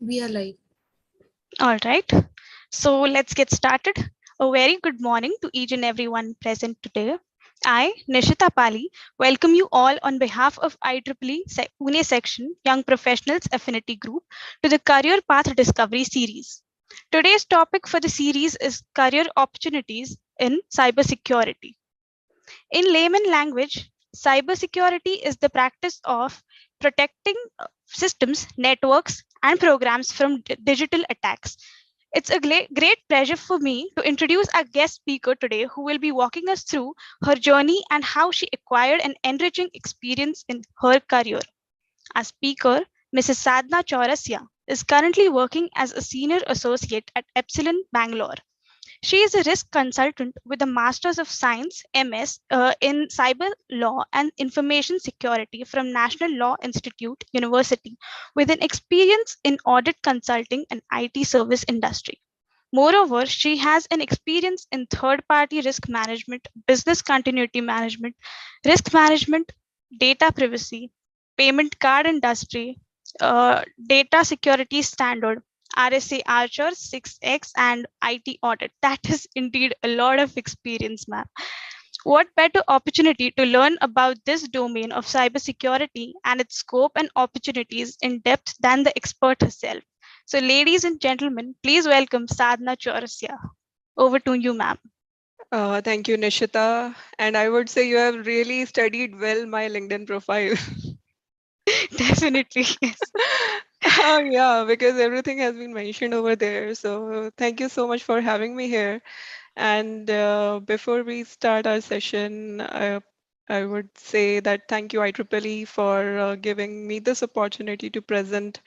We are live. All right, so let's get started. A very good morning to each and everyone present today. I, Nishita Pali, welcome you all on behalf of IEEE Pune Section Young Professionals Affinity Group to the Career Path Discovery Series. Today's topic for the series is career opportunities in cybersecurity. In layman language, cybersecurity is the practice of protecting systems, networks, and programs from digital attacks. It's a great pleasure for me to introduce our guest speaker today, who will be walking us through her journey and how she acquired an enriching experience in her career. Our speaker, Mrs. Sadhna Cahurasia, is currently working as a senior associate at Epsilon, Bangalore. She is a risk consultant with a Masters of Science (MS) in Cyber Law and Information Security from National Law Institute University, with an experience in audit consulting and IT service industry. Moreover, she has an experience in third-party risk management, business continuity management, risk management, data privacy, payment card industry, data security standard, RSA Archer 6X, and IT audit. That is indeed a lot of experience, ma'am. What better opportunity to learn about this domain of cybersecurity and its scope and opportunities in depth than the expert herself? So, ladies and gentlemen, please welcome Sadhna Chaurasia. Over to you, ma'am. Thank you, Nishita. And I would say you have really studied well my LinkedIn profile. Definitely, yes. Oh, yeah, because everything has been mentioned over there. So thank you so much for having me here. And before we start our session, I would say that thank you, IEEE, for giving me this opportunity to present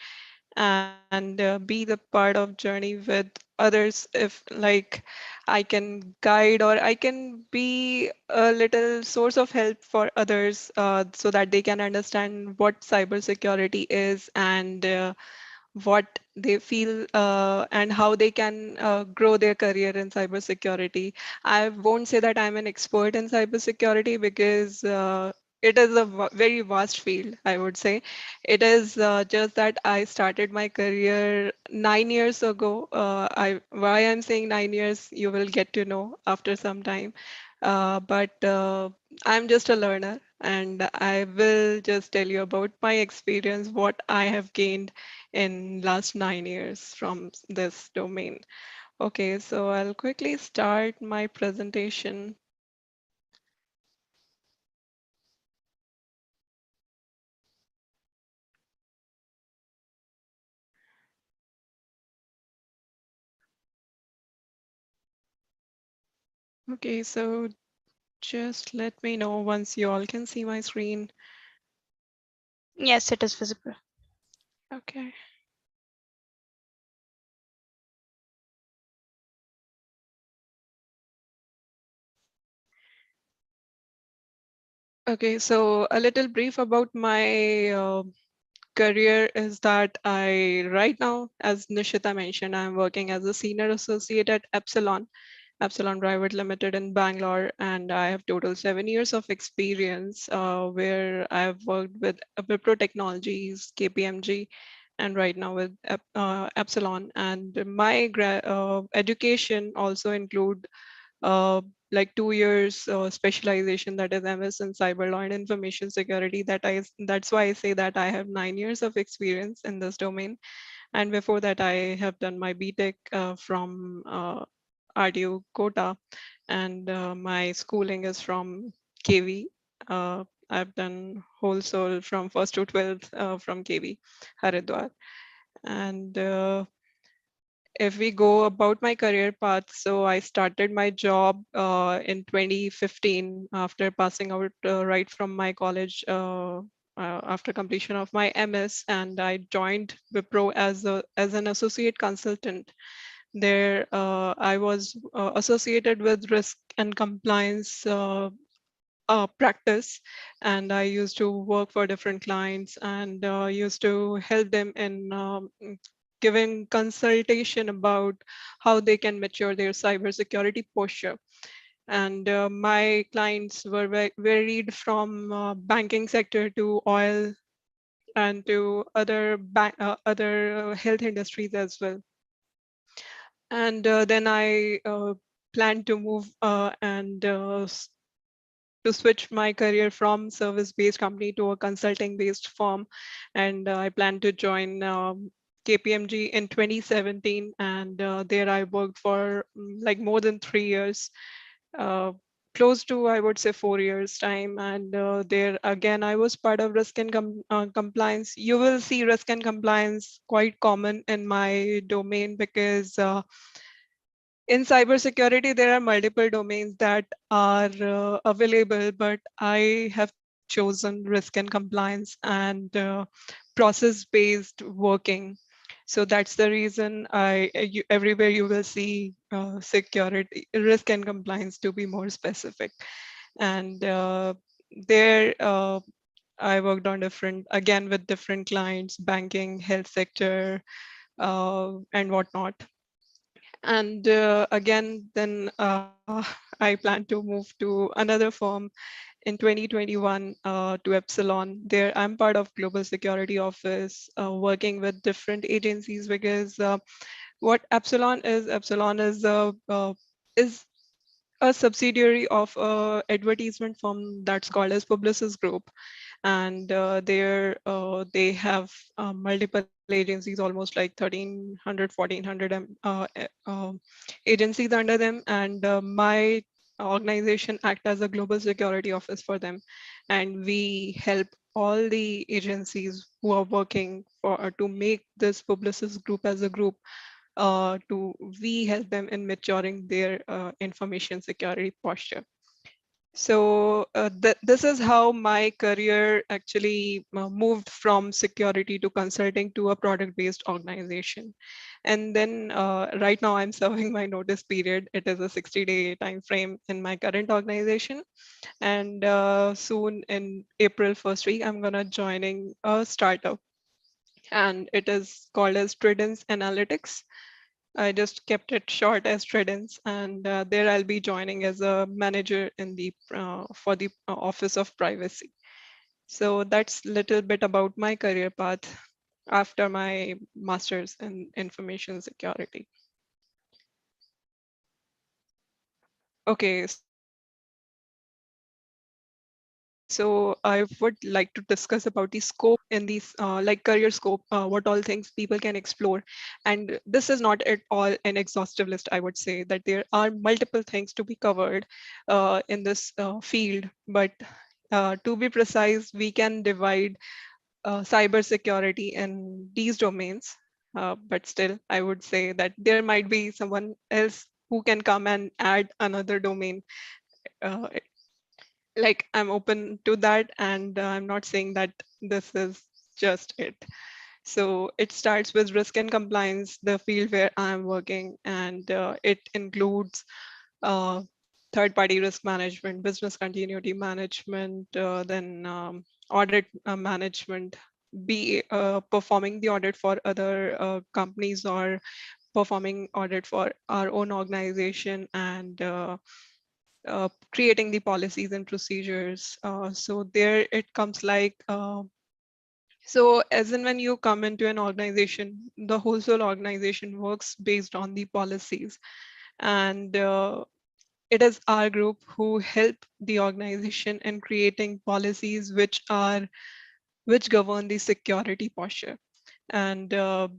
and be the part of journey with others if like I can guide or I can be a little source of help for others so that they can understand what cybersecurity is and what they feel and how they can grow their career in cybersecurity. I won't say that I'm an expert in cybersecurity because it is a very vast field, I would say. It is just that I started my career 9 years ago. Why I'm saying 9 years, you will get to know after some time. But I'm just a learner, and I will just tell you about my experience, what I have gained in last 9 years from this domain. Okay, so I'll quickly start my presentation. Okay, so just let me know once you all can see my screen. Yes, it is visible. Okay. Okay, so a little brief about my career is that I right now, as Nishita mentioned, I'm working as a senior associate at Epsilon Private Limited in Bangalore, and I have total 7 years of experience where I've worked with Wipro Technologies, KPMG, and right now with Epsilon. And my education also include like 2 years specialization, that is MS in cyber law and information security. That's why I say that I have 9 years of experience in this domain. And before that, I have done my BTech from RDU Kota, and my schooling is from KV. I've done whole soul from first to 12th from KV, Haridwar. And if we go about my career path, so I started my job in 2015 after passing out right from my college after completion of my MS, and I joined Wipro as an associate consultant. There, I was associated with risk and compliance practice, and I used to work for different clients and used to help them in giving consultation about how they can mature their cybersecurity posture. And my clients were varied from banking sector to oil and to other health industries as well. And then I plan to move and to switch my career from service-based company to a consulting-based firm. And I plan to join KPMG in 2017. And there I worked for like more than 3 years, uh, close to, I would say, 4 years time. And there again, I was part of risk and compliance. You will see risk and compliance quite common in my domain because in cybersecurity, there are multiple domains that are available, but I have chosen risk and compliance and process-based working. So that's the reason everywhere you will see security, risk and compliance to be more specific. And there, I worked on again, with different clients, banking, health sector, and whatnot. And again, then I plan to move to another firm in 2021 to Epsilon. There, I'm part of Global Security Office, working with different agencies because what Epsilon is a subsidiary of a advertisement firm that's called as Publicis Group, and they have multiple agencies, almost like 1300 1400 agencies under them, and my organization act as a global security office for them, and we help all the agencies who are working for to make this Publicis Group as a group, to we help them in maturing their information security posture. So this is how my career actually moved from security to consulting to a product-based organization. And then right now I'm serving my notice period. It is a 60-day time frame in my current organization. And soon in April first week, I'm gonna joining a startup, and it is called as Tridence Analytics. I just kept it short as Tridence, and there I'll be joining as a manager in the for the Office of Privacy. So that's a little bit about my career path after my master's in information security. Okay, so I would like to discuss about the scope in these like career scope, what all things people can explore. And this is not at all an exhaustive list. I would say that there are multiple things to be covered in this field, but to be precise, we can divide cybersecurity in these domains. But still, I would say that there might be someone else who can come and add another domain. Uh, like I'm open to that, and I'm not saying that this is just it. So it starts with risk and compliance, the field where I'm working, and it includes uh, third-party risk management, business continuity management, then audit management, be performing the audit for other companies or performing audit for our own organization, and creating the policies and procedures. So there it comes like, so as in when you come into an organization, the wholesale organization works based on the policies. And it is our group who help the organization in creating policies which govern the security posture, and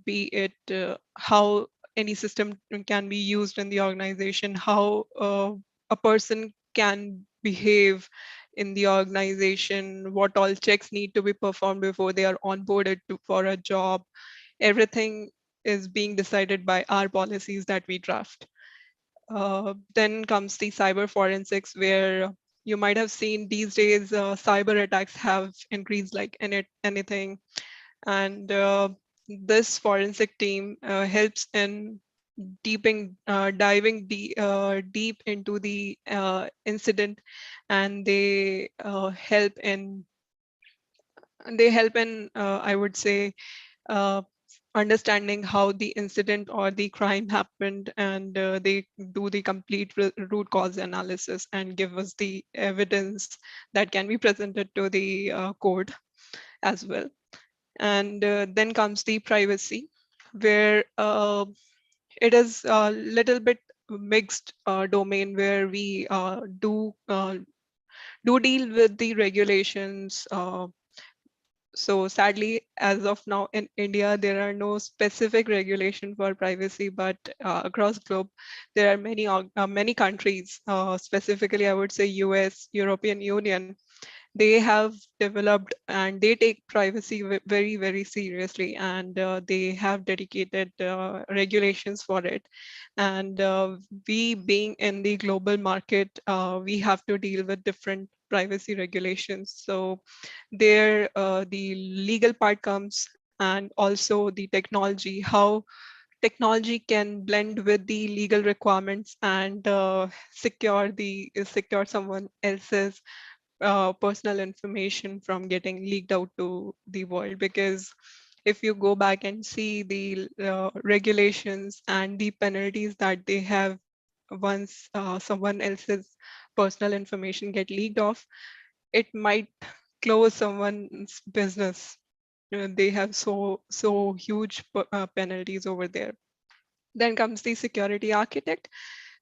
be it how any system can be used in the organization, how a person can behave in the organization, what all checks need to be performed before they are onboarded for a job. Everything is being decided by our policies that we draft. Then comes the cyber forensics, where you might have seen these days cyber attacks have increased like anything. And this forensic team helps in deep into the incident, and they help in I would say uh, understanding how the incident or the crime happened, and they do the complete root cause analysis and give us the evidence that can be presented to the court as well. And then comes the privacy, where it is a little bit mixed domain, where we do deal with the regulations. So sadly, as of now in India, there are no specific regulation for privacy, but across globe, there are many countries, specifically I would say US, European Union, they have developed and they take privacy very, very seriously, and they have dedicated regulations for it. And we being in the global market, we have to deal with different privacy regulations. So there the legal part comes, and also the technology, how technology can blend with the legal requirements and secure someone else's personal information from getting leaked out to the world. Because if you go back and see the regulations and the penalties that they have once someone else's personal information get leaked off, it might close someone's business. They have so huge penalties over there. Then comes the security architect.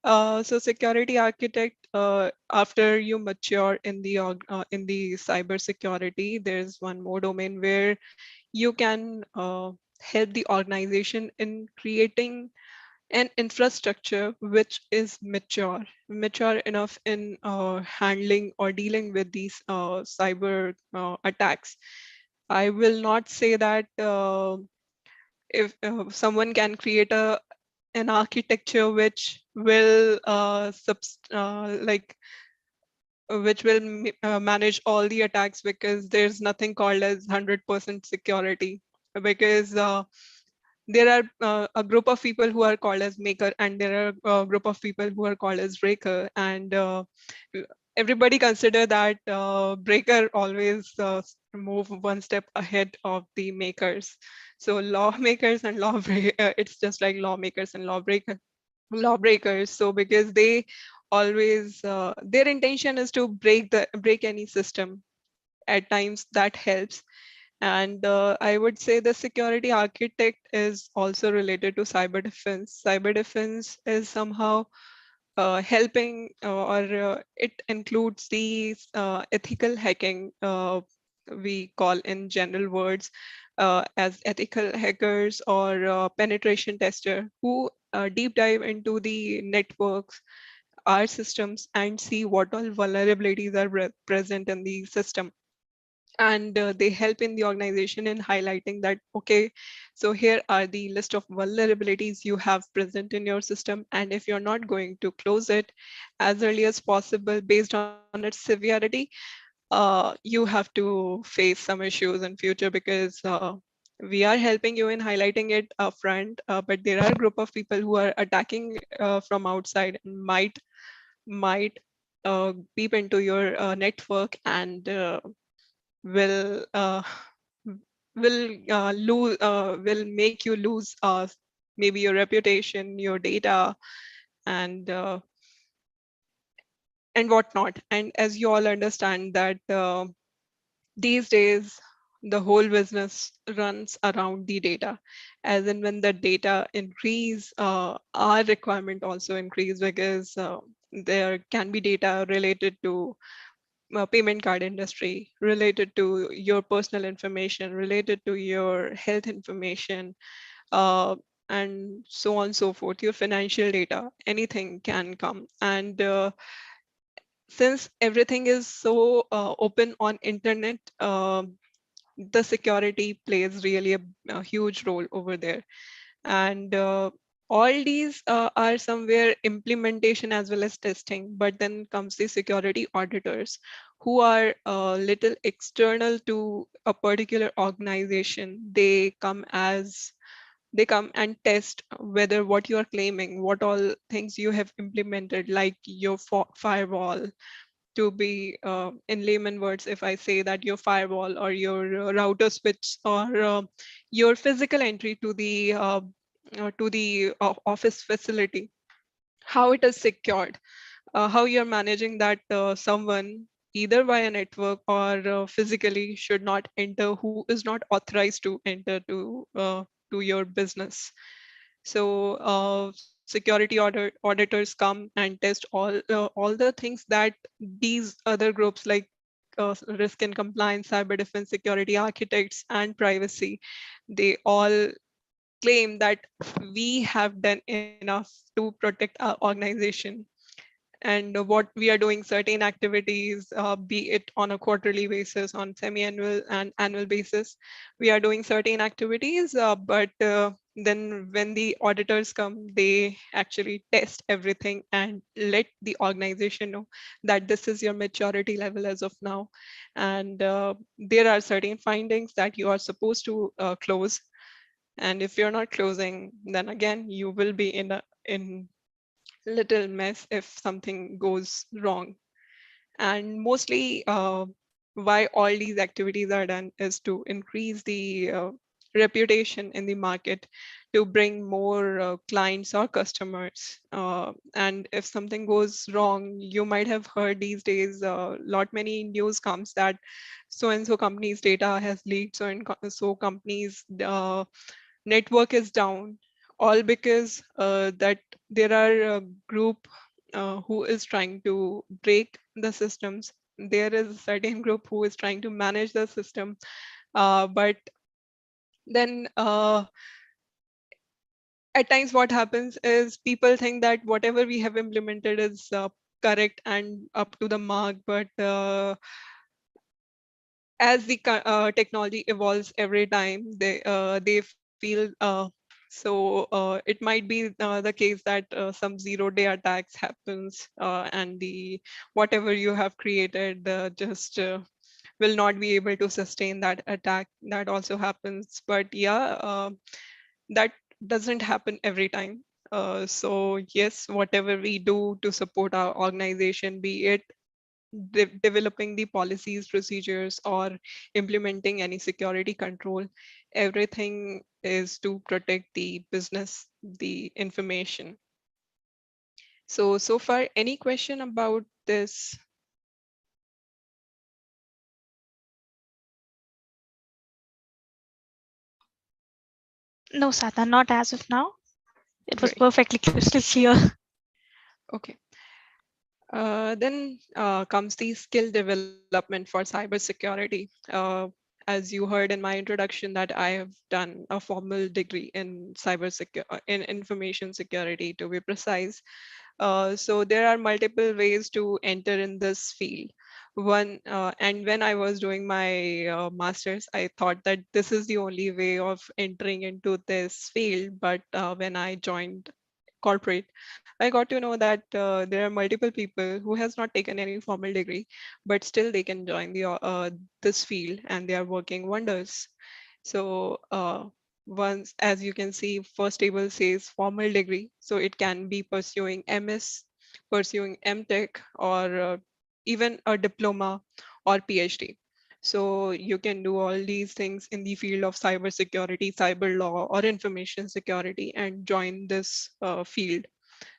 So security architect, after you mature in the cyber security, there's one more domain where you can help the organization in creating an infrastructure which is mature enough in handling or dealing with these cyber attacks. I will not say that if someone can create an architecture which will which will manage all the attacks, because there's nothing called as 100% security. Because there are a group of people who are called as maker, and there are a group of people who are called as breaker. And everybody consider that breaker always move one step ahead of the makers. So lawmakers and it's just like lawmakers and lawbreakers. So because they always their intention is to break any system. At times that helps. And I would say the security architect is also related to cyber defense. Cyber defense is somehow helping, or it includes the ethical hacking, we call in general words as ethical hackers, or penetration tester, who deep dive into the networks, our systems, and see what all vulnerabilities are present in the system. And they help in the organization in highlighting that, okay, so here are the list of vulnerabilities you have present in your system, and if you're not going to close it as early as possible based on its severity, you have to face some issues in future. Because we are helping you in highlighting it upfront, but there are a group of people who are attacking from outside, and might peep into your network, and will will make you lose maybe your reputation, your data, and whatnot. And as you all understand that these days the whole business runs around the data. As in when the data increase, our requirement also increase, because there can be data related to payment card industry, related to your personal information, related to your health information, uh, and so on and so forth, your financial data, anything can come. And since everything is so open on internet, the security plays really a huge role over there. And all these are somewhere implementation as well as testing. But then comes the security auditors, who are a little external to a particular organization. They come and test whether what you are claiming, what all things you have implemented, like your firewall. To be in layman words, if I say that your firewall or your router switch, or your physical entry to the office facility, how it is secured, how you're managing that someone. either via network or physically should not enter, who is not authorized to enter to your business. So security auditors come and test all the things that these other groups like risk and compliance, cyber defense, security architects, and privacy, they all claim that we have done enough to protect our organization. And what we are doing certain activities, be it on a quarterly basis, on semi-annual and annual basis, we are doing certain activities, but then when the auditors come, they actually test everything and let the organization know that this is your maturity level as of now. And there are certain findings that you are supposed to close. And if you're not closing, then again, you will be in little mess if something goes wrong. And mostly why all these activities are done is to increase the reputation in the market, to bring more clients or customers. And if something goes wrong, you might have heard these days a lot many news comes that so and so company's data has leaked, so companies network is down, all because that there are a group who is trying to break the systems. There is a certain group who is trying to manage the system, but then at times what happens is people think that whatever we have implemented is correct and up to the mark, but as the technology evolves every time, they feel it might be the case that some 0-day attacks happens, and the whatever you have created just will not be able to sustain that attack. That also happens, but yeah, that doesn't happen every time. So yes, whatever we do to support our organization, be it developing the policies, procedures, or implementing any security control, everything is to protect the business, the information. So far, any question about this? No, Sadhna, not as of now. It was Great. perfectly crystal clear. Okay. Then comes the skill development for cybersecurity. As you heard in my introduction that I have done a formal degree in in information security, to be precise. So there are multiple ways to enter in this field. And when I was doing my master's, I thought that this is the only way of entering into this field. But when I joined corporate, I got to know that there are multiple people who has not taken any formal degree, but still they can join the this field and they are working wonders. So once, as you can see, first table says formal degree. So it can be pursuing MS, pursuing MTech, or even a diploma or PhD. So you can do all these things in the field of cybersecurity, cyber law, or information security and join this field.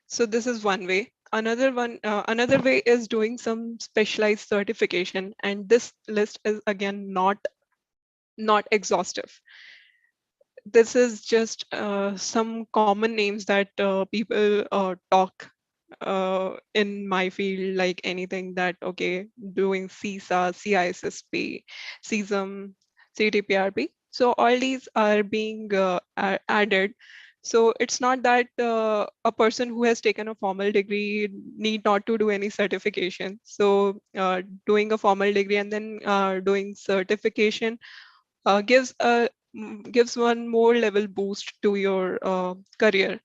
So this is one way. Another way is doing some specialized certification, and this list is again not exhaustive. This is just some common names that people talk in my field, like anything that, okay, doing CISA, CISSP, CISM, CTPRP. So all these are being added. So it's not that a person who has taken a formal degree need not to do any certification. So doing a formal degree and then doing certification gives one more level boost to your career.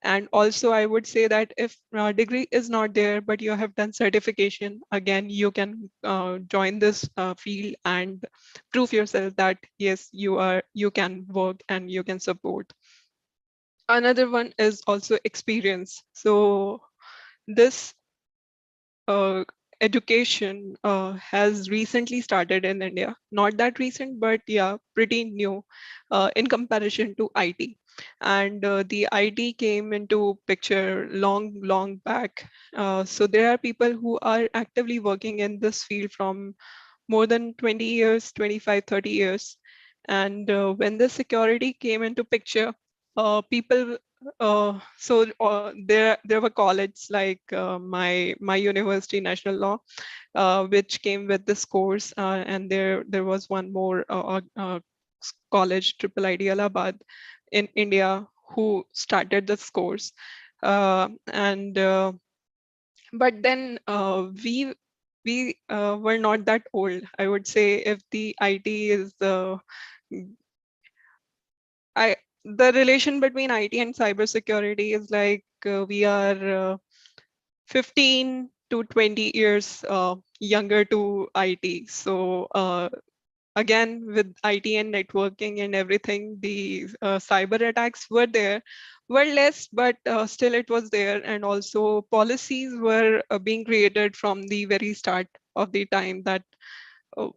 And also I would say that if degree is not there but you have done certification, again you can join this field and prove yourself that yes, you can work and you can support. Another one is also experience. So this uh, education has recently started in India. Not that recent, but yeah, pretty new in comparison to IT. and the IT came into picture long back. So there are people who are actively working in this field from more than 20 years, 25, 30 years. And when the security came into picture, people, there were colleges like my university, National Law, which came with this course, and there was one more college, Triple ID Allahabad in India, who started this course, and but then we were not that old. I would say if the IT is I the relation between IT and cybersecurity is like we are 15 to 20 years younger to IT. So again, with IT and networking and everything, the cyber attacks were less, but still it was there. And also policies were being created from the very start of the time that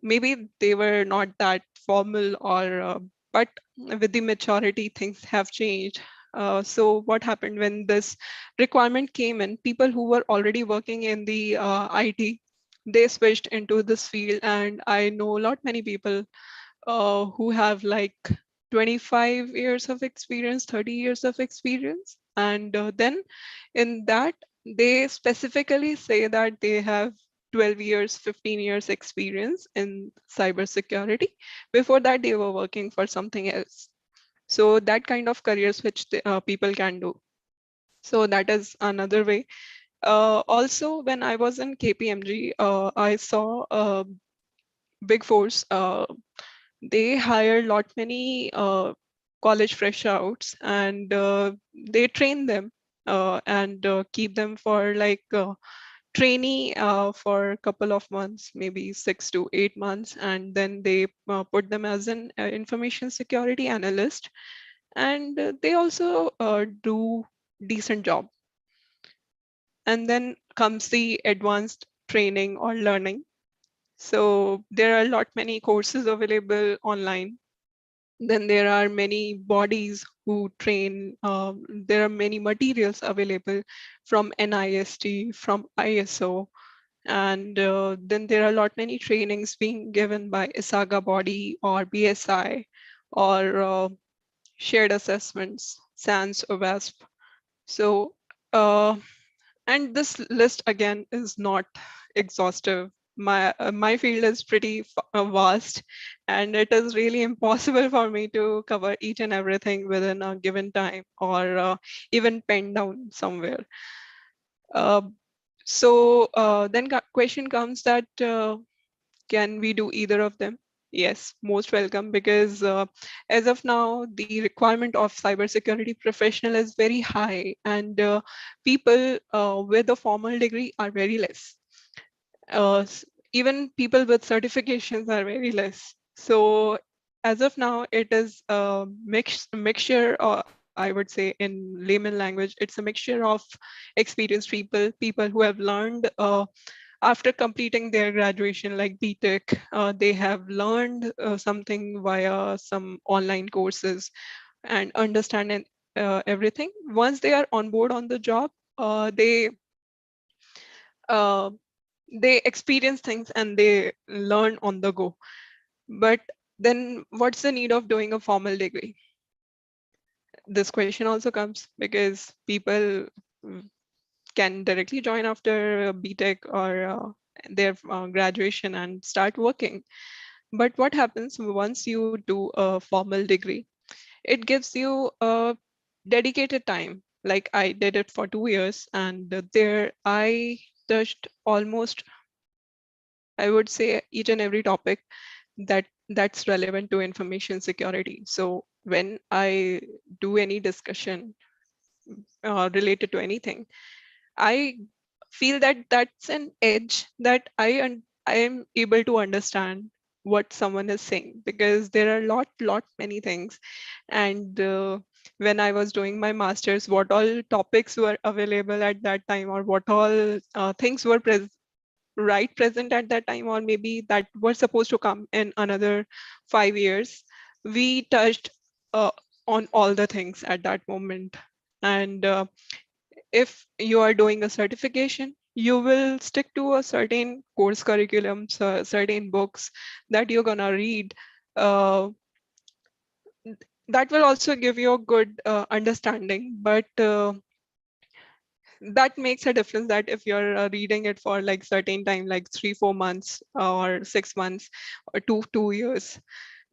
maybe they were not that formal, or but with the maturity things have changed. So what happened when this requirement came in, people who were already working in the IT, they switched into this field. And I know a lot many people who have like 25 years of experience, 30 years of experience. And then in that, they specifically say that they have 12 years, 15 years experience in cybersecurity. Before that, they were working for something else. So that kind of career switch people can do. So that is another way. Also, when I was in KPMG, I saw Big Fours. They hire lot many college fresh outs, and they train them and keep them for like trainee for a couple of months, maybe 6 to 8 months, and then they put them as an information security analyst, and they also do decent job. And then comes the advanced training or learning. So there are a lot many courses available online. Then there are many bodies who train. There are many materials available from NIST, from ISO, and then there are a lot many trainings being given by ISAGA body or BSI, or shared assessments, SANS or WASP. So and this list again is not exhaustive. My field is pretty vast, and it is really impossible for me to cover each and everything within a given time, or even pen down somewhere. Uh, so then question comes that can we do either of them? Yes, most welcome, because as of now, the requirement of cybersecurity professional is very high, and people with a formal degree are very less. Even people with certifications are very less. So as of now, it is a mixture, or I would say in layman language, it's a mixture of experienced people who have learned after completing their graduation, like BTech, they have learned something via some online courses and understand everything. Once they are on board on the job, uh, they experience things and they learn on the go. But then what's the need of doing a formal degree? This question also comes because people can directly join after BTech or their graduation and start working. But what happens once you do a formal degree? It gives you a dedicated time. Like I did it for 2 years, and there I touched almost, I would say, each and every topic that's relevant to information security. So when I do any discussion related to anything, I feel that that's an edge that I am able to understand what someone is saying, because there are lot many things. And when I was doing my masters, what all topics were available at that time, or what all things were present at that time, or maybe that were supposed to come in another 5 years, we touched on all the things at that moment. And if you are doing a certification, you will stick to a certain course curriculum, so certain books that you're gonna read. Uh, that will also give you a good understanding, but that makes a difference that if you're reading it for like certain time, like 3 4 months or 6 months or 2 2 years,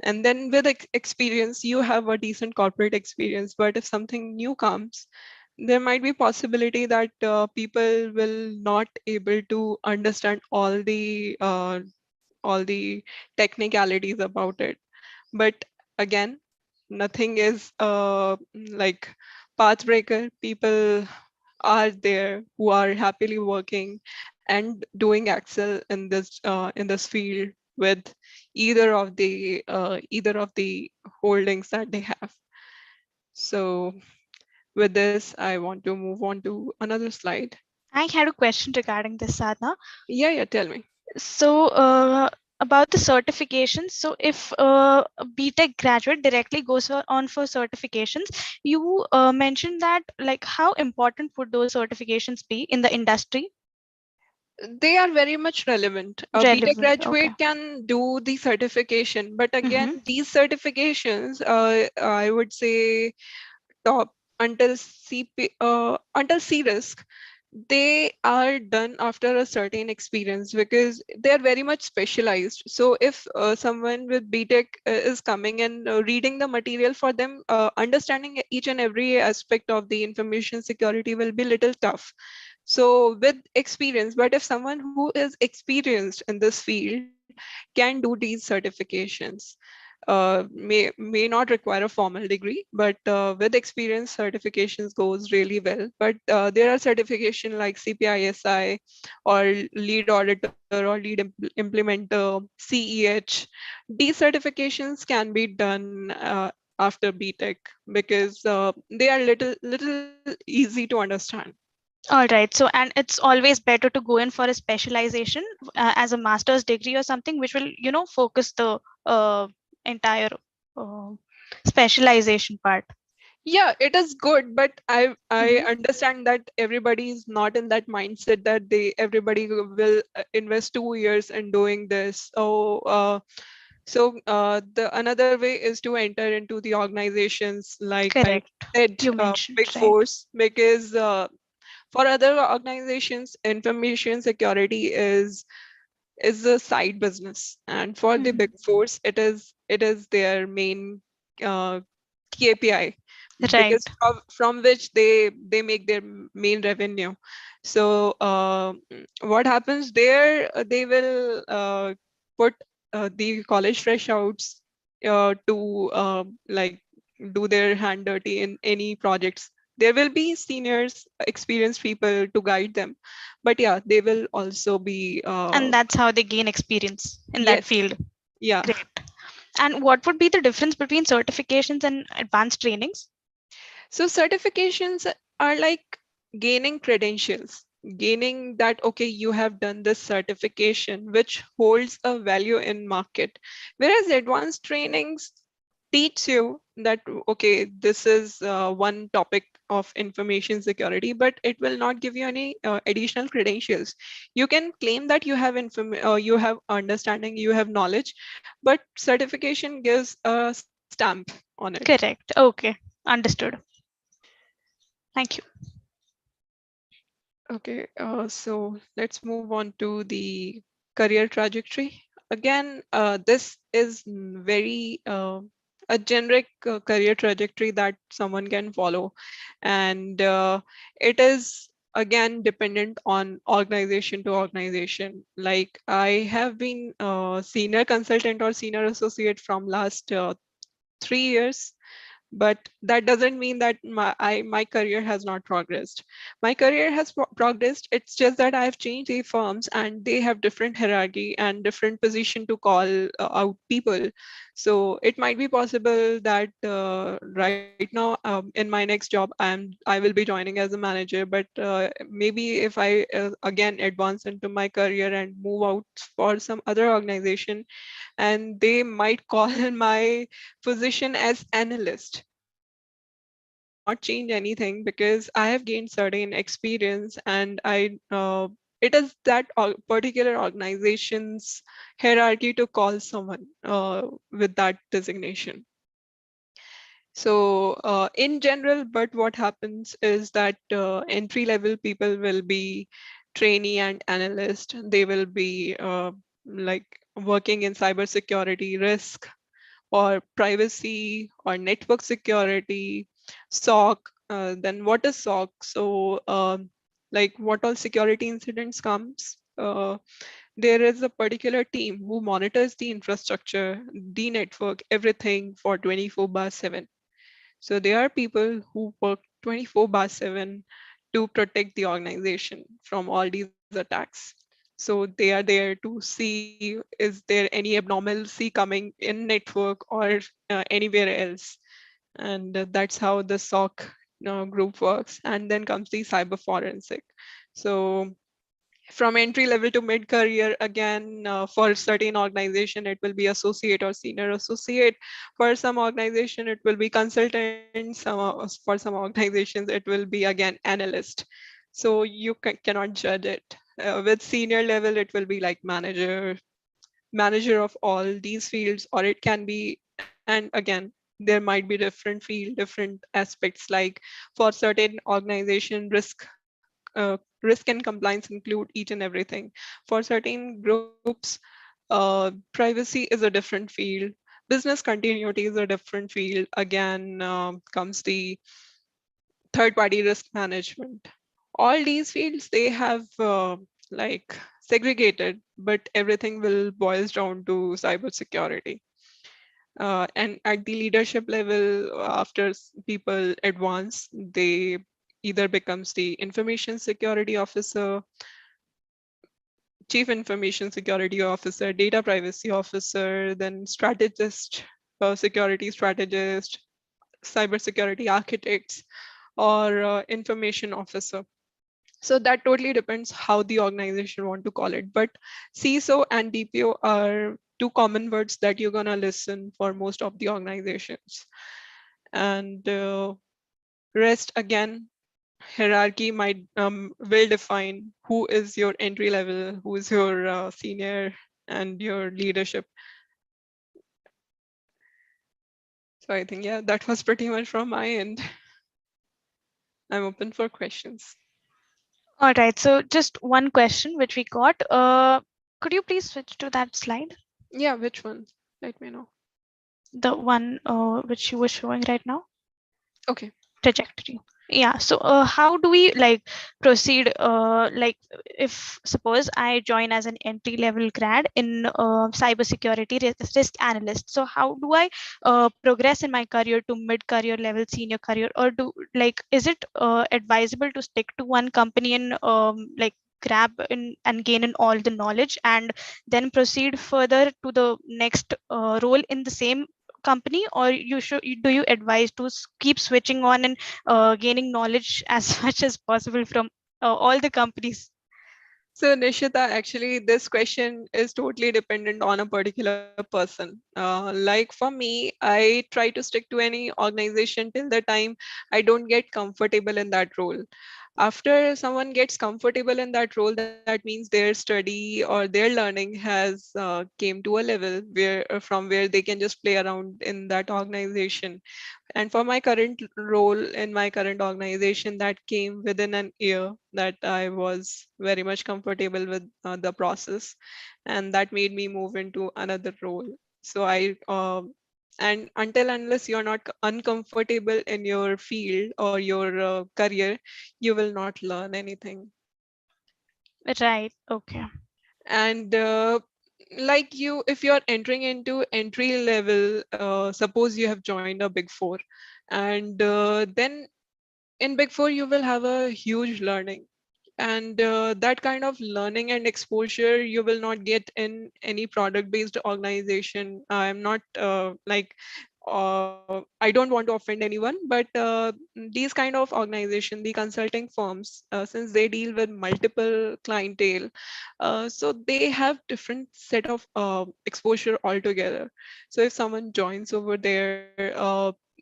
and then with experience you have a decent corporate experience. But if something new comes, there might be possibility that people will not able to understand all the technicalities about it. But again, nothing is like path breaker. People are there who are happily working and doing excel in this field with either of the holdings that they have. So with this, I want to move on to another slide. I had a question regarding this, Sadhna. Yeah, yeah, tell me. So, about the certifications. So, if a BTech graduate directly goes on for certifications, you mentioned that, like, how important would those certifications be in the industry? They are very much relevant. A BTech Relevant. Okay. graduate can do the certification, but Mm-hmm. again, these certifications, I would say, top until until C risk, they are done after a certain experience because they are very much specialized. So if someone with BTech is coming and reading the material for them, understanding each and every aspect of the information security will be little tough. So with experience, but if someone who is experienced in this field can do these certifications, may not require a formal degree, but with experience, certifications goes really well. But there are certification like CPISI or lead auditor or lead implementer, CEH. These certifications can be done after BTech because they are little easy to understand. All right. So, and it's always better to go in for a specialization as a master's degree or something, which will, focus the entire uh, specialization part. Yeah, it is good, but I Hmm. understand that everybody is not in that mindset that everybody will invest 2 years in doing this. The another way is to enter into the organizations like I Correct. said, You mentioned, big right. force, because for other organizations, information security is a side business, and for the Hmm. big force, it is their main uh, KPI, Right. because from which they make their main revenue. So what happens there? They will put the college fresh outs to do their hand dirty in any projects. There will be seniors, experienced people to guide them, but yeah, they will also be And that's how they gain experience in that yes, field. yeah. Great. And what would be the difference between certifications and advanced trainings? So certifications are like gaining credentials, gaining that, okay, you have done this certification, which holds a value in market. Whereas advanced trainings teach you that, okay, this is one topic of information security, but it will not give you any additional credentials. You can claim that you have understanding, you have knowledge, but certification gives a stamp on it. Correct. Okay. Understood. Thank you. Okay, so let's move on to the career trajectory. Again, this is very a generic career trajectory that someone can follow, and it is again dependent on organization to organization. Like I have been a senior consultant or senior associate from last 3 years, but that doesn't mean that my career has not progressed. My career has progressed. It's just that I've changed the firms and they have different hierarchy and different position to call out people. So it might be possible that right now in my next job I will be joining as a manager, but maybe if I again advance into my career and move out for some other organization, and they might call my position as analyst. change anything because I have gained certain experience, and it is that particular organization's hierarchy to call someone with that designation. So in general, but what happens is that entry level people will be trainee and analyst. They will be like working in cybersecurity risk or privacy or network security, SOC. Then what is SOC? So like what all security incidents comes. There is a particular team who monitors the infrastructure, the network, everything for 24/7. So there are people who work 24/7 to protect the organization from all these attacks. So they are there to see is there any abnormalcy coming in network or anywhere else. And that's how the SOC group works. And then comes the cyber forensic. So from entry level to mid career, again for certain organization it will be associate or senior associate. For some organization it will be consultant. For some organizations it will be again analyst. So you cannot judge it. With senior level it will be like manager of all these fields, or it can be, and again there might be different field, different aspects. Like for certain organization risk and compliance include each and everything. For certain groups, privacy is a different field. Business continuity is a different field. Again, comes the third party risk management. All these fields, they have like segregated, but everything will boils down to cybersecurity. And at the leadership level, after people advance, they either becomes the information security officer, chief information security officer, data privacy officer, then strategist, security strategist, cybersecurity architects, or information officer. So that totally depends how the organization want to call it. But CISO and DPO are two common words that you're gonna listen for most of the organizations. And rest, again, hierarchy might will define who is your entry level, who is your senior, and your leadership. So I think, yeah, that was pretty much from my end. I'm open for questions. All right. So just one question which we got. Could you please switch to that slide? Yeah, which one? Let me know. The one which you were showing right now? Okay. Trajectory. Yeah. So how do we like proceed? Like if suppose I join as an entry level grad in cybersecurity risk analyst. So how do I progress in my career to mid career level, senior career, or do like is it advisable to stick to one company and like grab in and gain in all the knowledge and then proceed further to the next role in the same company, or do you advise to keep switching on and gaining knowledge as much as possible from all the companies? So Nishita, actually, this question is totally dependent on a particular person. Like for me, I try to stick to any organization till the time I don't get comfortable in that role. After someone gets comfortable in that role, that means their study or their learning has came to a level where from where they can just play around in that organization. And for my current role in my current organization, that came within an year that I was very much comfortable with the process, and that made me move into another role. So and until unless you're not uncomfortable in your field or your career, you will not learn anything. Right. Okay. And like you, if you're entering into entry level, suppose you have joined a big four, and then in big four you will have a huge learning, and that kind of learning and exposure you will not get in any product based organization. I'm not I don't want to offend anyone, but these kind of organization, the consulting firms, since they deal with multiple clientele, so they have different set of exposure altogether. So if someone joins over there,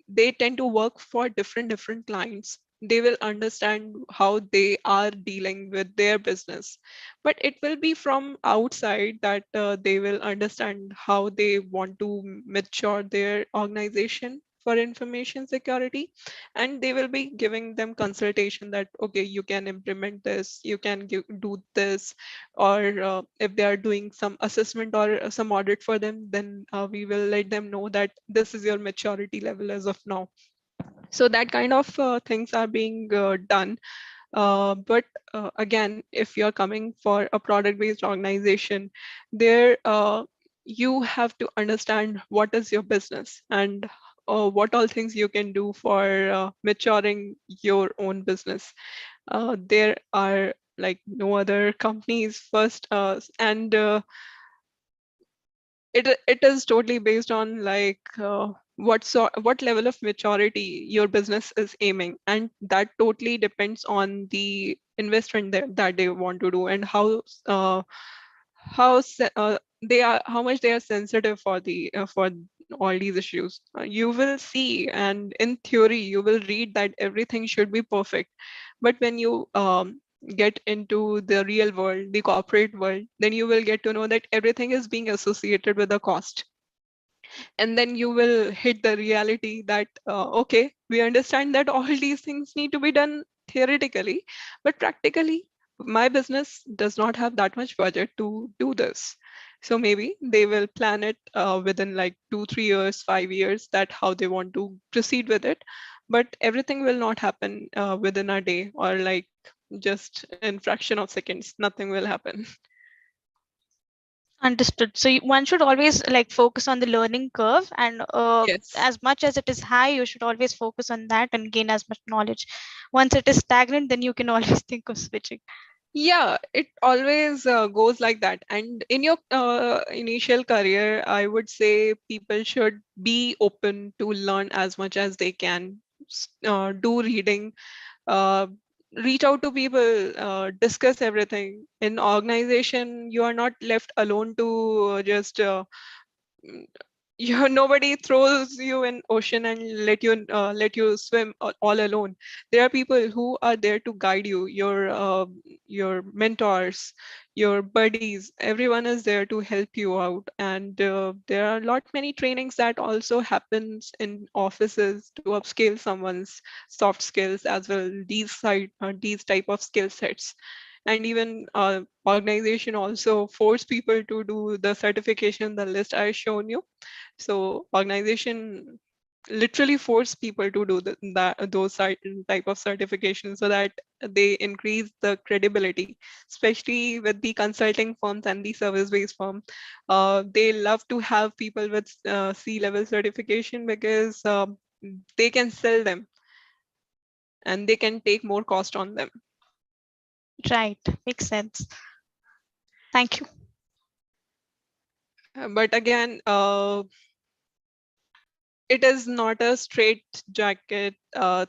they tend to work for different clients. They will understand how they are dealing with their business, but it will be from outside that they will understand how they want to mature their organization for information security, and they will be giving them consultation that okay, you can implement this, you can do this, or if they are doing some assessment or some audit for them, then we will let them know that this is your maturity level as of now. So that kind of things are being done. But again, if you're coming for a product-based organization, there you have to understand what is your business and what all things you can do for maturing your own business. There are like no other companies first, and it is totally based on like what level of maturity your business is aiming, and that totally depends on the investment that they want to do, and they are, how much they are sensitive for the for all these issues. You will see, and in theory you will read that everything should be perfect, but when you get into the real world, the corporate world, then you will get to know that everything is being associated with a cost. And then you will hit the reality that okay, we understand that all these things need to be done theoretically, but practically my business does not have that much budget to do this. So maybe they will plan it within like 2 3 years, 5 years, that how they want to proceed with it, but everything will not happen within a day, or like just in fraction of seconds, nothing will happen. Understood. So one should always like focus on the learning curve, and Yes. as much as it is high, you should always focus on that and gain as much knowledge. Once it is stagnant, then you can always think of switching. Yeah, it always goes like that. And in your initial career, I would say people should be open to learn as much as they can. Do reading, uh, reach out to people, discuss everything. In organization, you are not left alone to just mm, nobody throws you in ocean and let you swim all alone. There are people who are there to guide you, your mentors, your buddies, everyone is there to help you out. And there are a lot many trainings that also happens in offices to upscale someone's soft skills as well, these type of skill sets. And even organization also force people to do the certification, the list I shown you. So organization literally force people to do those type of certifications so that they increase the credibility, especially with the consulting firms and the service-based firm. They love to have people with C-level certification because they can sell them and they can take more cost on them. Right, makes sense. Thank you. But again, it is not a straight jacket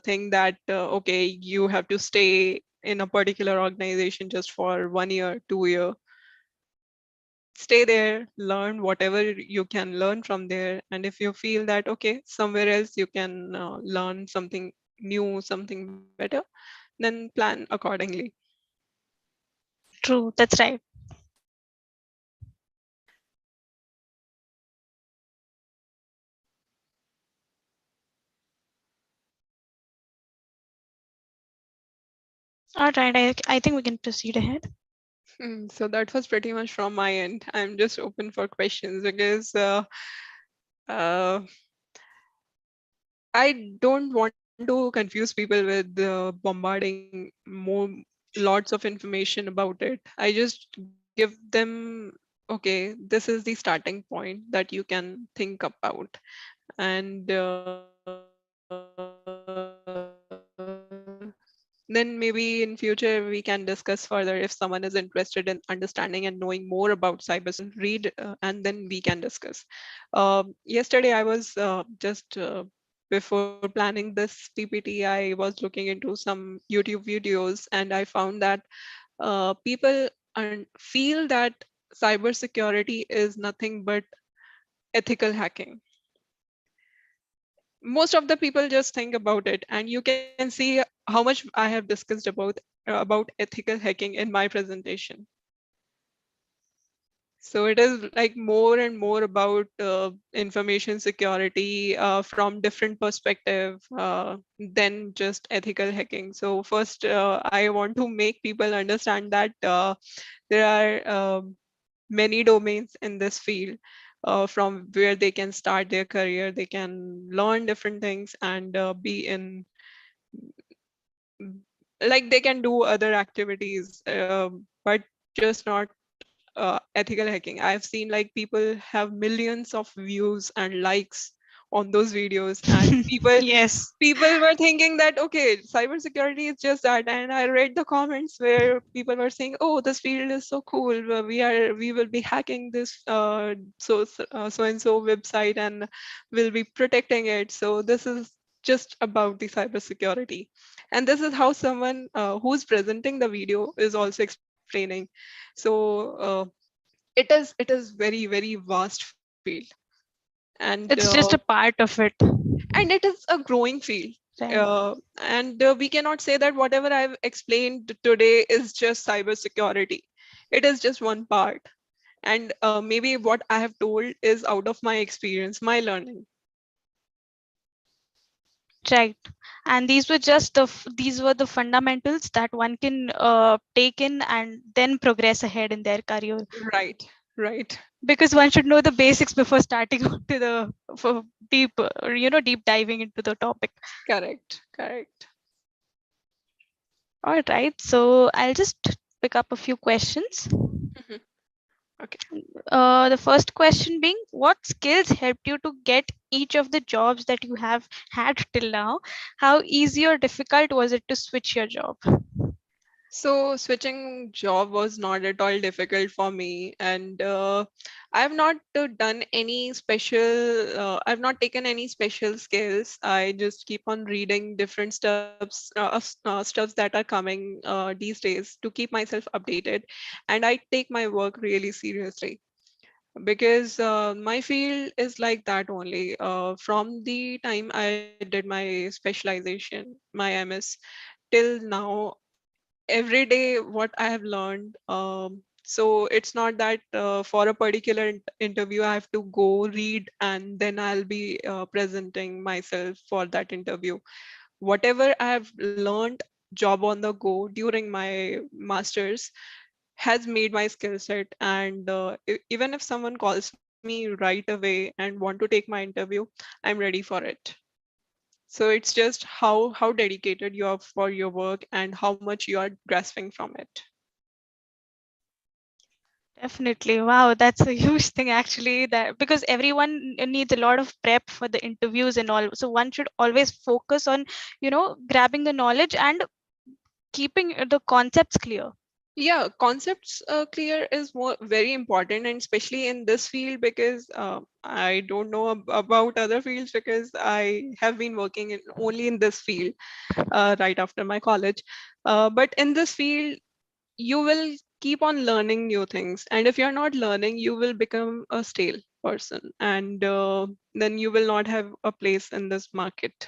thing that okay, you have to stay in a particular organization just for 1 year 2 year. Stay there, learn whatever you can learn from there, and if you feel that okay, somewhere else you can learn something new, something better, then plan accordingly. True, that's right. All right, I think we can proceed ahead. So that was pretty much from my end. I'm just open for questions because uh, I don't want to confuse people with bombarding more lots of information about it. I just give them, okay, this is the starting point that you can think about. And then maybe in future we can discuss further if someone is interested in understanding and knowing more about cybersecurity. They can read and then we can discuss. Yesterday I was before planning this PPT, I was looking into some YouTube videos and I found that people feel that cybersecurity is nothing but ethical hacking. most of the people just think about it, and you can see how much I have discussed about ethical hacking in my presentation. So it is like more and more about information security from different perspective than just ethical hacking. So first, I want to make people understand that there are many domains in this field from where they can start their career. They can learn different things and be in, like they can do other activities, but just not ethical hacking. I've seen like people have millions of views and likes on those videos, and Yes. people were thinking that okay, cybersecurity is just that. And I read the comments where people were saying, "Oh, this field is so cool. We will be hacking this so and so website, and we'll be protecting it." So this is just about the cybersecurity, and this is how someone who's presenting the video is also explaining. So it is very vast field, and It's just a part of it, and it is a growing field. right? And we cannot say that whatever I've explained today is just cybersecurity. It is just one part, and maybe what I have told is out of my experience, my learning. Right. And these were the fundamentals that one can take in and then progress ahead in their career. Right, right. Because one should know the basics before starting to the for deep, deep diving into the topic. Correct, correct. All right. So I'll just pick up a few questions. Mhm. Okay. The first question being, what skills helped you to get each of the jobs that you have had till now? How easy or difficult was it to switch your job? So switching job was not at all difficult for me, and I have not done any special. I've not taken any special skills. I just keep on reading different stuffs that are coming these days to keep myself updated, and I take my work really seriously because my field is like that only. From the time I did my specialization, my MS, till now every day what I have learned. So it's not that for a particular interview I have to go read and then I'll be presenting myself for that interview. Whatever I have learned job on the go during my masters has made my skill set, and even if someone calls me right away and want to take my interview, I'm ready for it. So it's just how dedicated you are for your work and how much you are grasping from it. Definitely. Wow, that's a huge thing actually, that because everyone needs a lot of prep for the interviews and all. So one should always focus on, grabbing the knowledge and keeping the concepts clear. Yeah, concepts clear is more very important, and especially in this field because I don't know about other fields because I have been working only in this field right after my college. But in this field, you will keep on learning new things, and if you're not learning, you will become a stale person, and then you will not have a place in this market.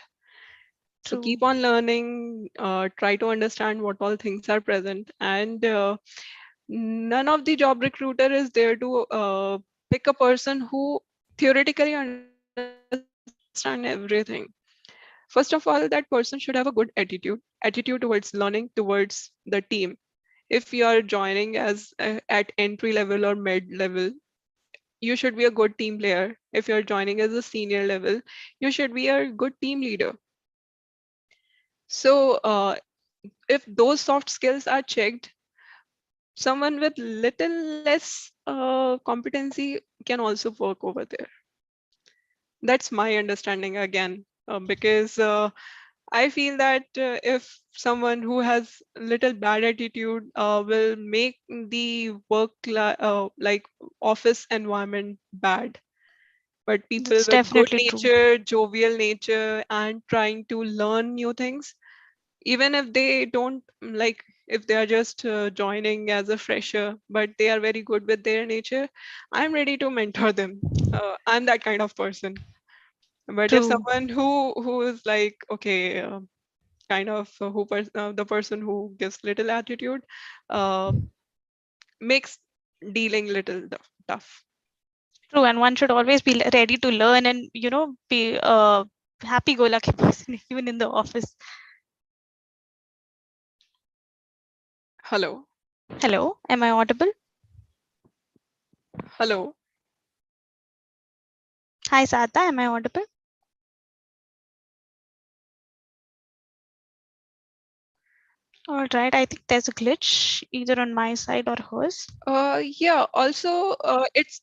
So True. keep on learning, try to understand what all things are present, and none of the job recruiter is there to pick a person who theoretically understand everything. First of all, that person should have a good attitude towards learning, towards the team. If you are joining as at entry level or mid level, you should be a good team player. If you're joining as a senior level, you should be a good team leader. So if those soft skills are checked, someone with little less competency can also work over there. That's my understanding again, because I feel that if someone who has little bad attitude will make the like office environment bad, but people That's with good definitely true. nature, jovial nature, and trying to learn new things, even if they don't like, if they are just joining as a fresher but they are very good with their nature, I'm ready to mentor them. I'm that kind of person. But if True. someone who is like, okay, kind of the person who gives little attitude, uh, makes dealing little tough. True, and one should always be ready to learn and be a happy-go-lucky person even in the office. Hello, Hello, am I audible? hello. Hi, Sadhna, am I audible? All right, I think there's a glitch either on my side or hers. Yeah. Also, it's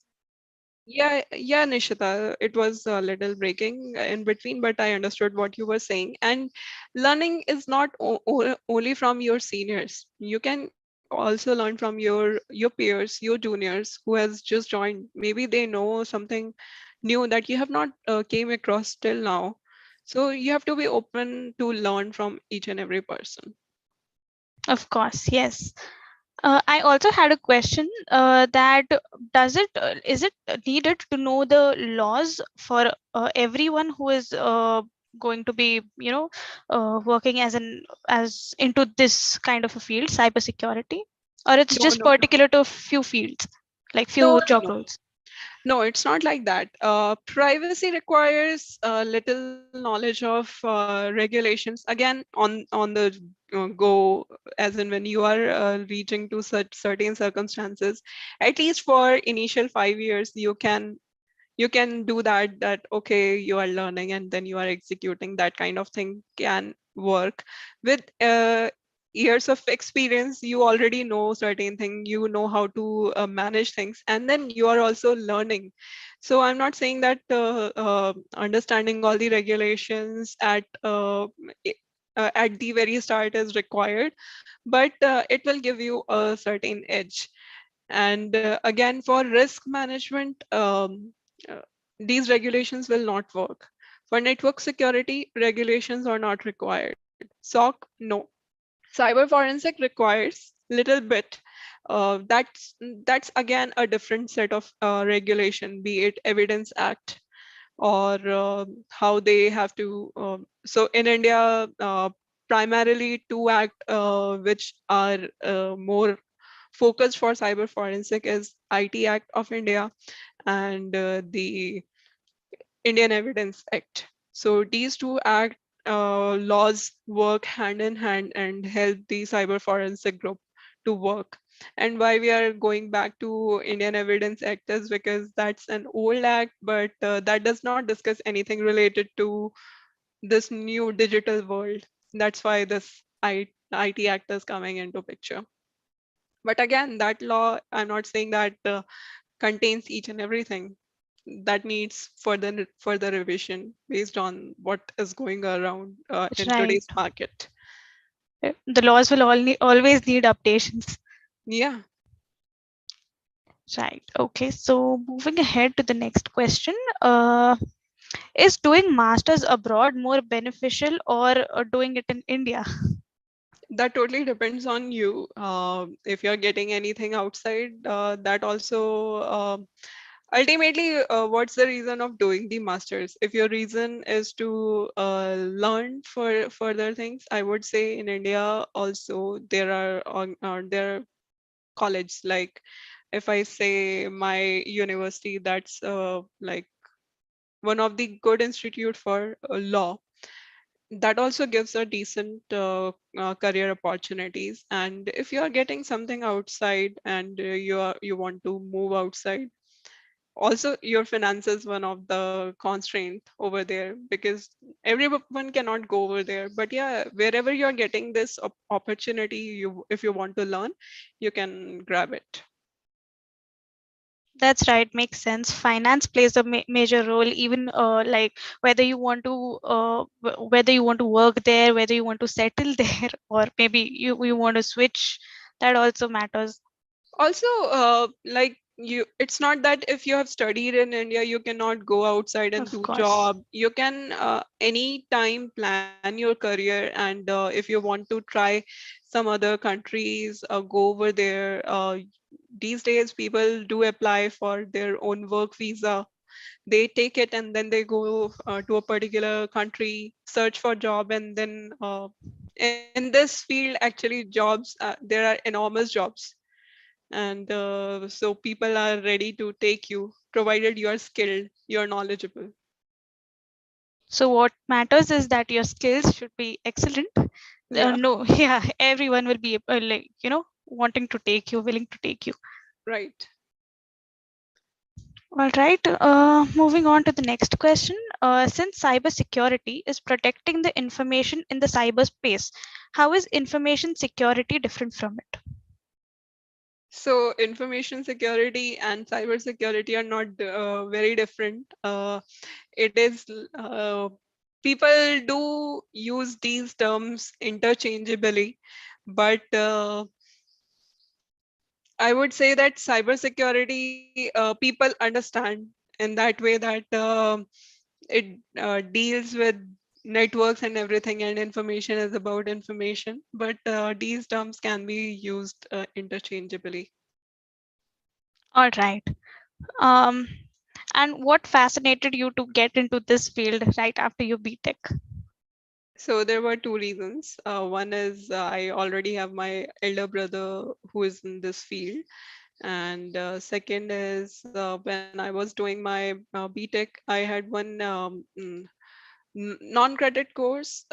yeah, Nishita. It was a little breaking in between, but I understood what you were saying. And learning is not only from your seniors. You can also learn from your peers, your juniors who has just joined. Maybe they know something new that you have not came across till now. So you have to be open to learn from each and every person. Of course, yes. I also had a question that is it needed to know the laws for everyone who is going to be working as into this kind of a field, cybersecurity, or it's No, just no, no, particular to few fields, like no, few job no. roles? No, it's not like that. Privacy requires little knowledge of regulations. Again, on the go, as in when you are reaching to such certain circumstances, at least for initial 5 years, you can do that, okay, you are learning and then you are executing. That kind of thing can work with years of experience. You already know certain thing, you know how to manage things, and then you are also learning. So I'm not saying that understanding all the regulations i- at the very start is required, but it will give you a certain edge. And again, for risk management, uh, these regulations will not work. For network security, regulations are not required. SOC, no. Cyber forensic requires little bit. That's again a different set of regulation, be it Evidence Act or how they have to. So in India, primarily two act which are more focused for cyber forensic is IT Act of India and the Indian Evidence Act. So these two act laws work hand in hand and help the cyber forensic group to work. And why we are going back to Indian Evidence Act is because that's an old act, but that does not discuss anything related to this new digital world. That's why this IT Act is coming into picture. But again, that law, I'm not saying that contains each and everything. That needs further revision based on what is going around in Right. today's market. The laws will always need updations. Yeah, Right. Okay. So moving ahead to the next question. Is doing masters abroad more beneficial or doing it in India? that totally depends on you. If you're getting anything outside, that also ultimately, what's the reason of doing the masters? If your reason is to learn for further things, I would say in India also there are colleges, like if I say my university, that's like one of the good institute for law, that also gives a decent career opportunities. And if you are getting something outside and you want to move outside, also your finances one of the constraint over there, because everyone cannot go over there. But yeah, wherever you're getting this opportunity, you if you want to learn, you can grab it. That's right, makes sense. Finance plays a major role, even like whether you want to whether you want to work there, whether you want to settle there, or maybe you want to switch. That also matters. Also, like you, it's not that if you have studied in India you cannot go outside and Of do course. job. You can any time plan your career, and if you want to try some other countries, go over there. These days people do apply for their own work visa. they take it and then they go to a particular country, search for job, and then in this field, actually, jobs there are enormous jobs, and so people are ready to take you, provided you are skilled, you're knowledgeable. So what matters is that your skills should be excellent. Yeah, No, yeah, everyone will be like, wanting to take you, willing to take you. right. All right. Moving on to the next question. Since cybersecurity is protecting the information in the cyberspace, how is information security different from it? So information security and cyber security are not very different. It is people do use these terms interchangeably, but I would say that cybersecurity people understand in that way that it deals with networks and everything, and information is about information. But these terms can be used interchangeably. All right. Um, and what fascinated you to get into this field right after your BTech? So there were two reasons. One is I already have my elder brother who is in this field, and second is when I was doing my BTech, I had one non-credit course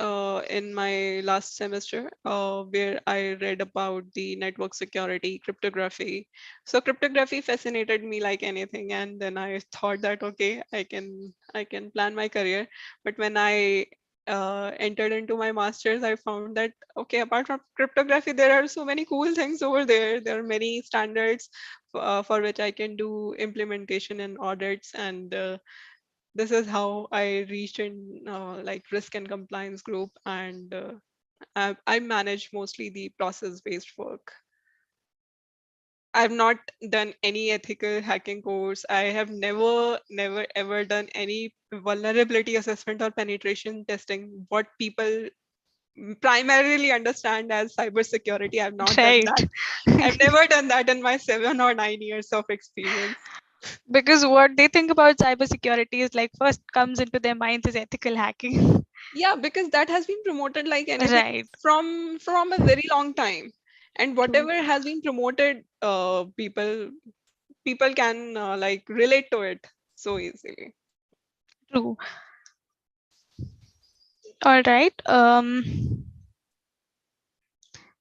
in my last semester where I read about the network security, cryptography. So cryptography fascinated me like anything, and then I thought that okay, I can plan my career. But when I entered into my masters, I found that okay, apart from cryptography, there are so many cool things over there. There are many standards for which I can do implementation and audits, and this is how I reached in like risk and compliance group, and I manage mostly the process based work. I've not done any ethical hacking course. I have never ever done any vulnerability assessment or penetration testing, what people primarily understand as cybersecurity. I've not done Right. that. I've never done that in my 7 or 9 years of experience. Because what they think about cybersecurity is like first comes into their minds is ethical hacking. Yeah, because that has been promoted like anything Right. from a very long time, and True. whatever has been promoted, people can like relate to it so easily. True. All right.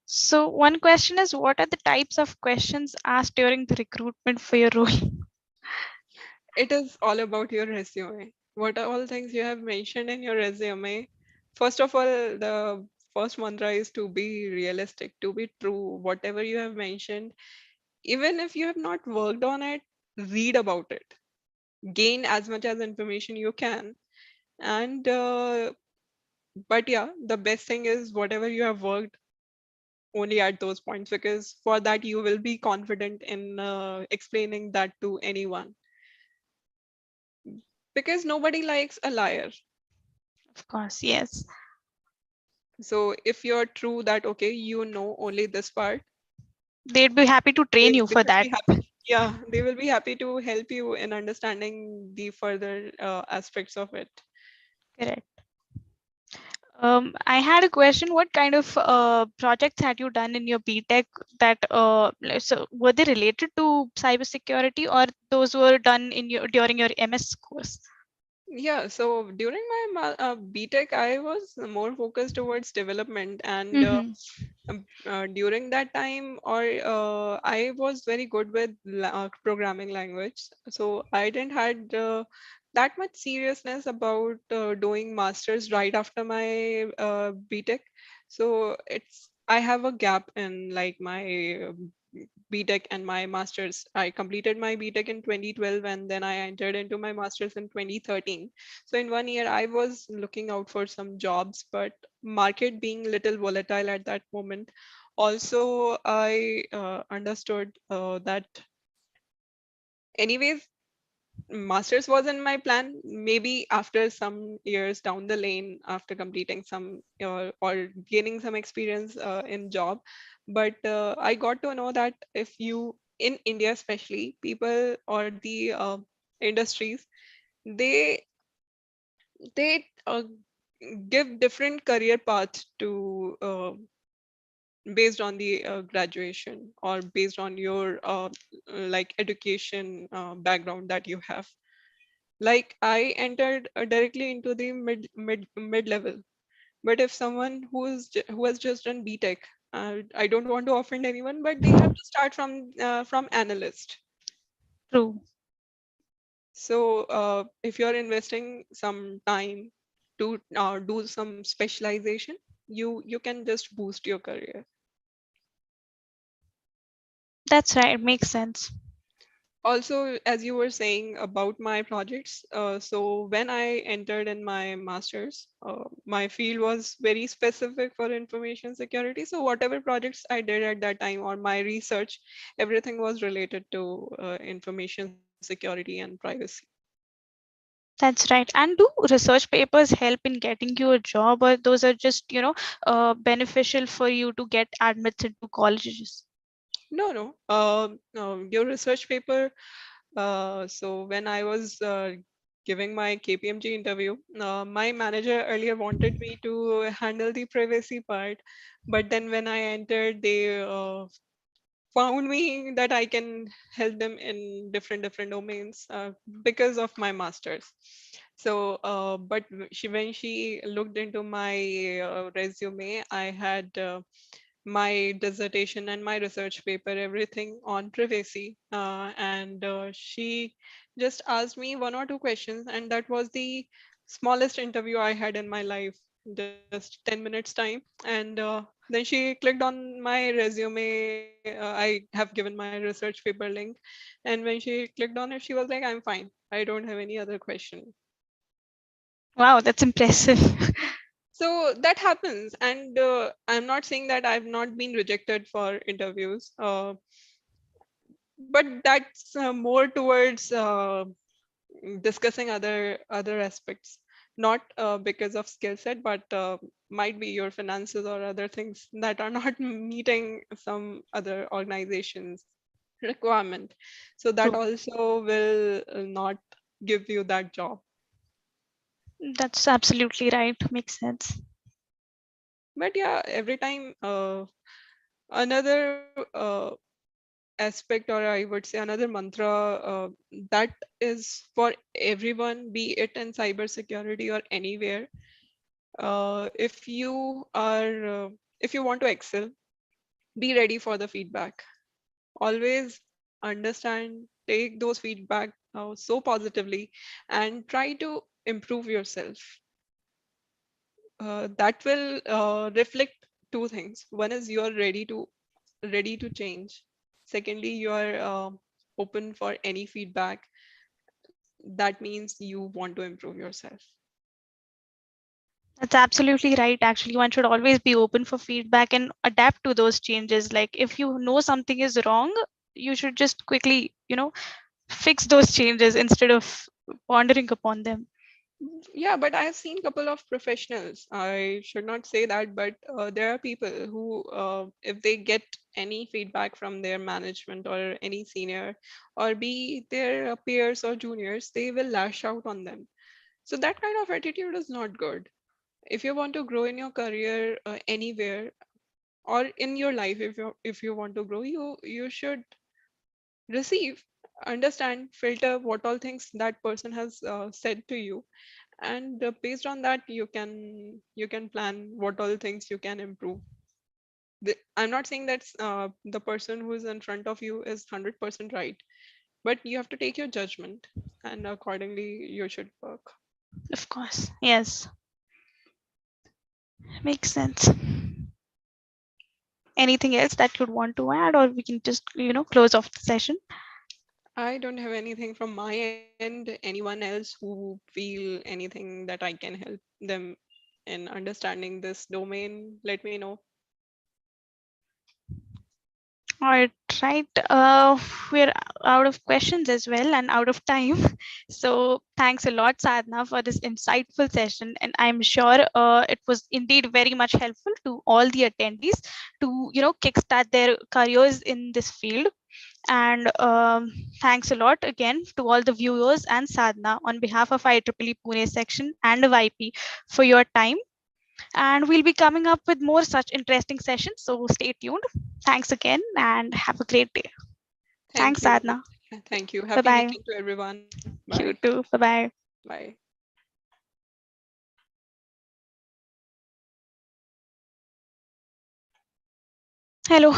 So one question is, what are the types of questions asked during the recruitment for your role? It is all about your resume. What are all things you have mentioned in your resume? First of all, the first mantra is to be realistic, to be true. Whatever you have mentioned, even if you have not worked on it, read about it, gain as much as information you can, and but yeah, the best thing is whatever you have worked, only at those points, because for that you will be confident in explaining that to anyone, because nobody likes a liar. Of course, yes. So if you're true that okay, you know only this part, They'd be happy to train you they for will that. be happy. Yeah, they will be happy to help you in understanding the further aspects of it. Correct. I had a question. What kind of projects had you done in your BTech that so were they related to cybersecurity or those were done in your during your MS course? Yeah, so during my BTech, I was more focused towards development, and Mm-hmm. during that time, or I was very good with programming language, so I didn't had that much seriousness about doing masters right after my BTech. So it's I have a gap in like my BTech and my masters. I completed my BTech in 2012, and then I entered into my masters in 2013. So in 1 year, I was looking out for some jobs, but market being little volatile at that moment. Also, I understood that anyways, masters was in my plan. Maybe after some years down the lane, after completing some or gaining some experience in job, but I got to know that if you in India especially, people or the industries, they they give different career paths to based on the graduation or based on your like education background that you have. Like I entered directly into the mid level, but if someone who has just done BTech, I don't want to offend anyone, but they have to start from analyst. True. So if you're investing some time to do some specialization, you can just boost your career. That's right. Makes sense. Also, as you were saying about my projects, so when I entered in my master's, my field was very specific for information security. So whatever projects I did at that time or my research, everything was related to information security and privacy. That's right. And do research papers help in getting you a job, or those are just, beneficial for you to get admitted to colleges? No, no. Your research paper. So when I was giving my KPMG interview, my manager earlier wanted me to handle the privacy part, but then when I entered, they found me that I can help them in different domains because of my masters. So, but when she looked into my resume, I had my dissertation and my research paper, everything on privacy. And she just asked me one or two questions, and that was the smallest interview I had in my life, just 10 minutes time. And then she clicked on my resume. I have given my research paper link. And when she clicked on it, she was like, I'm fine. I don't have any other question. Wow, that's impressive. So that happens. And I'm not saying that I've not been rejected for interviews. But that's more towards discussing other aspects, not because of skill set, but might be your finances or other things that are not meeting some other organizations requirement, so that True. also will not give you that job. That's absolutely right. Makes sense. But yeah, every time another aspect, or I would say another mantra that is for everyone, be it in cybersecurity or anywhere. If you are, if you want to excel, be ready for the feedback. Always understand, take those feedback so positively, and try to improve yourself. That will reflect two things. One is you are ready to change. Secondly, you are open for any feedback. That means you want to improve yourself. That's absolutely right. Actually, one should always be open for feedback and adapt to those changes. Like if you know something is wrong, you should just quickly, fix those changes instead of pondering upon them. Yeah, but I have seen couple of professionals. I should not say that, but there are people who, if they get any feedback from their management or any senior, or be their peers or juniors, they will lash out on them. So that kind of attitude is not good. If you want to grow in your career anywhere, or in your life, if you want to grow, you should receive, understand, filter what all things that person has said to you, and based on that you can plan what all things you can improve. I'm not saying that the person who is in front of you is 100% right, but you have to take your judgment, and accordingly you should work. Of course. Yes. Makes sense. Anything else that you'd want to add, or we can just, close off the session? I don't have anything from my end. Anyone else who feel anything that I can help them in understanding this domain, let me know. All right. We're out of questions as well and out of time. So thanks a lot, Sadhna, for this insightful session. And I'm sure it was indeed very much helpful to all the attendees to, kickstart their careers in this field. And thanks a lot again to all the viewers and Sadhna on behalf of IEEE Pune section and YP for your time. And we'll be coming up with more such interesting sessions. So stay tuned. Thanks again and have a great day. Thank Thanks, you. Sadhna. Thank you. Bye Happy bye. weekend to everyone. Bye. You too. Bye bye. Bye. Hello.